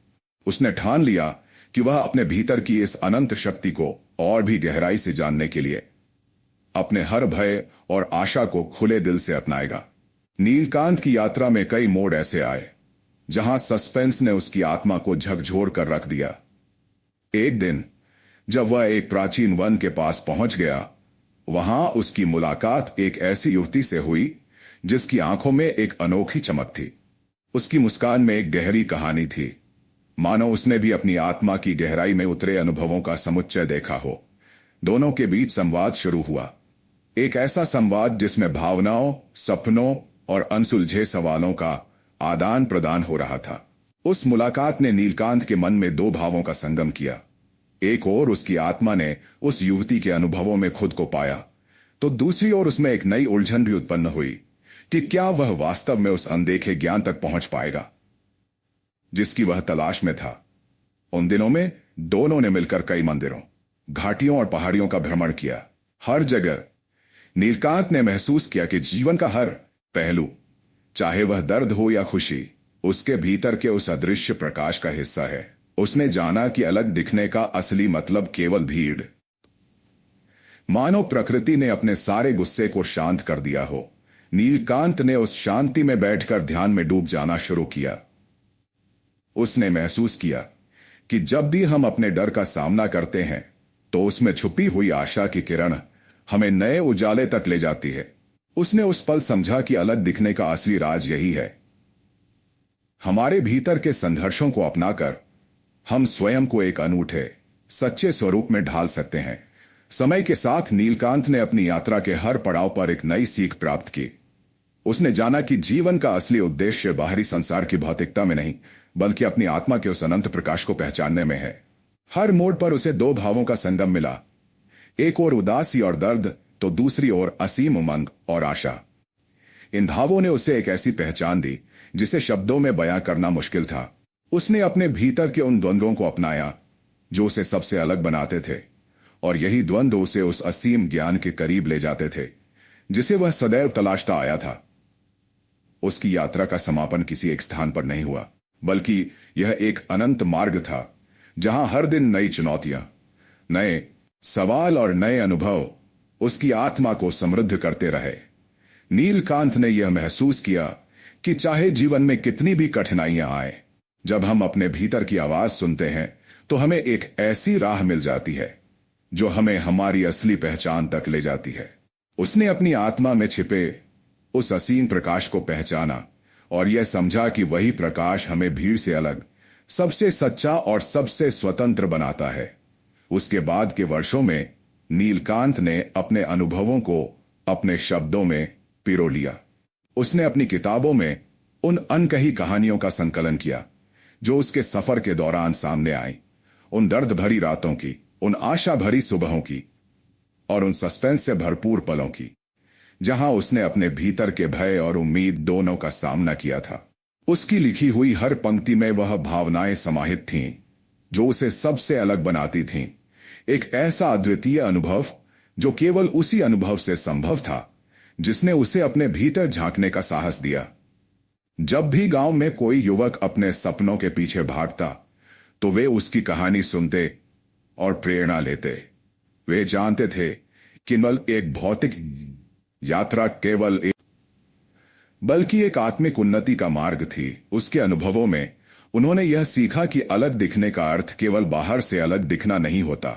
उसने ठान लिया कि वह अपने भीतर की इस अनंत शक्ति को और भी गहराई से जानने के लिए अपने हर भय और आशा को खुले दिल से अपनाएगा। नीलकांत की यात्रा में कई मोड़ ऐसे आए जहां सस्पेंस ने उसकी आत्मा को झकझोर कर रख दिया। एक दिन जब वह एक प्राचीन वन के पास पहुंच गया, वहां उसकी मुलाकात एक ऐसी युवती से हुई जिसकी आंखों में एक अनोखी चमक थी। उसकी मुस्कान में एक गहरी कहानी थी, मानो उसने भी अपनी आत्मा की गहराई में उतरे अनुभवों का समुच्चय देखा हो। दोनों के बीच संवाद शुरू हुआ, एक ऐसा संवाद जिसमें भावनाओं, सपनों और अनसुलझे सवालों का आदान प्रदान हो रहा था। उस मुलाकात ने नीलकांत के मन में दो भावों का संगम किया। एक ओर उसकी आत्मा ने उस युवती के अनुभवों में खुद को पाया, तो दूसरी ओर उसमें एक नई उलझन भी उत्पन्न हुई कि क्या वह वास्तव में उस अनदेखे ज्ञान तक पहुंच पाएगा जिसकी वह तलाश में था। उन दिनों में दोनों ने मिलकर कई मंदिरों, घाटियों और पहाड़ियों का भ्रमण किया। हर जगह नीलकांत ने महसूस किया कि जीवन का हर पहलू, चाहे वह दर्द हो या खुशी, उसके भीतर के उस अदृश्य प्रकाश का हिस्सा है। उसने जाना कि अलग दिखने का असली मतलब केवल भीड़, मानो प्रकृति ने अपने सारे गुस्से को शांत कर दिया हो। नीलकांत ने उस शांति में बैठकर ध्यान में डूब जाना शुरू किया। उसने महसूस किया कि जब भी हम अपने डर का सामना करते हैं तो उसमें छुपी हुई आशा की किरण हमें नए उजाले तक ले जाती है। उसने उस पल समझा कि अलग दिखने का असली राज यही है, हमारे भीतर के संघर्षों को अपनाकर हम स्वयं को एक अनूठे, सच्चे स्वरूप में ढाल सकते हैं। समय के साथ नीलकांत ने अपनी यात्रा के हर पड़ाव पर एक नई सीख प्राप्त की। उसने जाना कि जीवन का असली उद्देश्य बाहरी संसार की भौतिकता में नहीं, बल्कि अपनी आत्मा के उस अनंत प्रकाश को पहचानने में है। हर मोड़ पर उसे दो भावों का संगम मिला, एक ओर उदासी और दर्द, तो दूसरी ओर असीम उमंग और आशा। इन भावों ने उसे एक ऐसी पहचान दी जिसे शब्दों में बयां करना मुश्किल था। उसने अपने भीतर के उन द्वंद्वों को अपनाया जो उसे सबसे अलग बनाते थे, और यही द्वंद्व उसे उस असीम ज्ञान के करीब ले जाते थे जिसे वह सदैव तलाशता आया था। उसकी यात्रा का समापन किसी एक स्थान पर नहीं हुआ, बल्कि यह एक अनंत मार्ग था जहां हर दिन नई चुनौतियां, नए सवाल और नए अनुभव उसकी आत्मा को समृद्ध करते रहे। नीलकांत ने यह महसूस किया कि चाहे जीवन में कितनी भी कठिनाइयां आए, जब हम अपने भीतर की आवाज सुनते हैं तो हमें एक ऐसी राह मिल जाती है जो हमें हमारी असली पहचान तक ले जाती है। उसने अपनी आत्मा में छिपे उस असीम प्रकाश को पहचाना और यह समझा कि वही प्रकाश हमें भीड़ से अलग, सबसे सच्चा और सबसे स्वतंत्र बनाता है। उसके बाद के वर्षों में नीलकांत ने अपने अनुभवों को अपने शब्दों में पिरो लिया। उसने अपनी किताबों में उन अनकही कहानियों का संकलन किया जो उसके सफर के दौरान सामने आई, उन दर्द भरी रातों की, उन आशा भरी सुबहों की और उन सस्पेंस से भरपूर पलों की जहां उसने अपने भीतर के भय और उम्मीद दोनों का सामना किया था। उसकी लिखी हुई हर पंक्ति में वह भावनाएं समाहित थीं जो उसे सबसे अलग बनाती थीं, एक ऐसा अद्वितीय अनुभव जो केवल उसी अनुभव से संभव था जिसने उसे अपने भीतर झांकने का साहस दिया। जब भी गांव में कोई युवक अपने सपनों के पीछे भागता तो वे उसकी कहानी सुनते और प्रेरणा लेते। वे जानते थे कि केवल एक भौतिक यात्रा केवल एक बल्कि एक आत्मिक उन्नति का मार्ग थी। उसके अनुभवों में उन्होंने यह सीखा कि अलग दिखने का अर्थ केवल बाहर से अलग दिखना नहीं होता,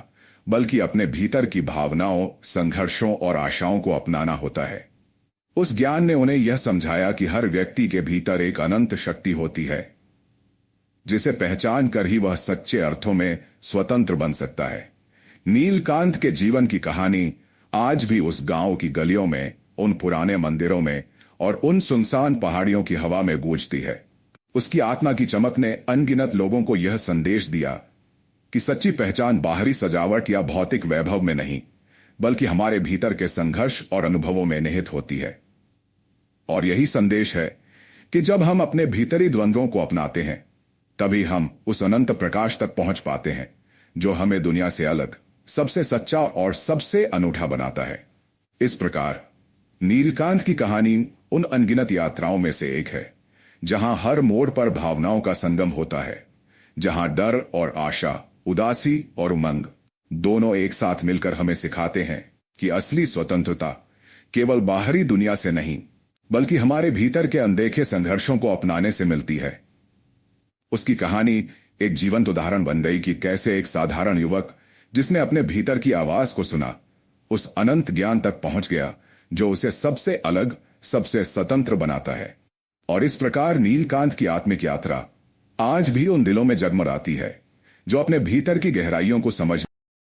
बल्कि अपने भीतर की भावनाओं, संघर्षों और आशाओं को अपनाना होता है। उस ज्ञान ने उन्हें यह समझाया कि हर व्यक्ति के भीतर एक अनंत शक्ति होती है, जिसे पहचान कर ही वह सच्चे अर्थों में स्वतंत्र बन सकता है। नीलकांत के जीवन की कहानी आज भी उस गांव की गलियों में, उन पुराने मंदिरों में और उन सुनसान पहाड़ियों की हवा में गूंजती है। उसकी आत्मा की चमक ने अनगिनत लोगों को यह संदेश दिया कि सच्ची पहचान बाहरी सजावट या भौतिक वैभव में नहीं, बल्कि हमारे भीतर के संघर्ष और अनुभवों में निहित होती है। और यही संदेश है कि जब हम अपने भीतरी द्वंद्वों को अपनाते हैं, तभी हम उस अनंत प्रकाश तक पहुंच पाते हैं जो हमें दुनिया से अलग, सबसे सच्चा और सबसे अनूठा बनाता है। इस प्रकार नीलकांत की कहानी उन अनगिनत यात्राओं में से एक है जहां हर मोड़ पर भावनाओं का संगम होता है, जहां डर और आशा, उदासी और उमंग दोनों एक साथ मिलकर हमें सिखाते हैं कि असली स्वतंत्रता केवल बाहरी दुनिया से नहीं, बल्कि हमारे भीतर के अनदेखे संघर्षों को अपनाने से मिलती है। उसकी कहानी एक जीवंत उदाहरण बन गई कि कैसे एक साधारण युवक जिसने अपने भीतर की आवाज को सुना, उस अनंत ज्ञान तक पहुंच गया जो उसे सबसे अलग, सबसे स्वतंत्र बनाता है। और इस प्रकार नीलकांत की आत्मिक यात्रा आज भी उन दिलों में जगमगाती है जो अपने भीतर की गहराइयों को समझ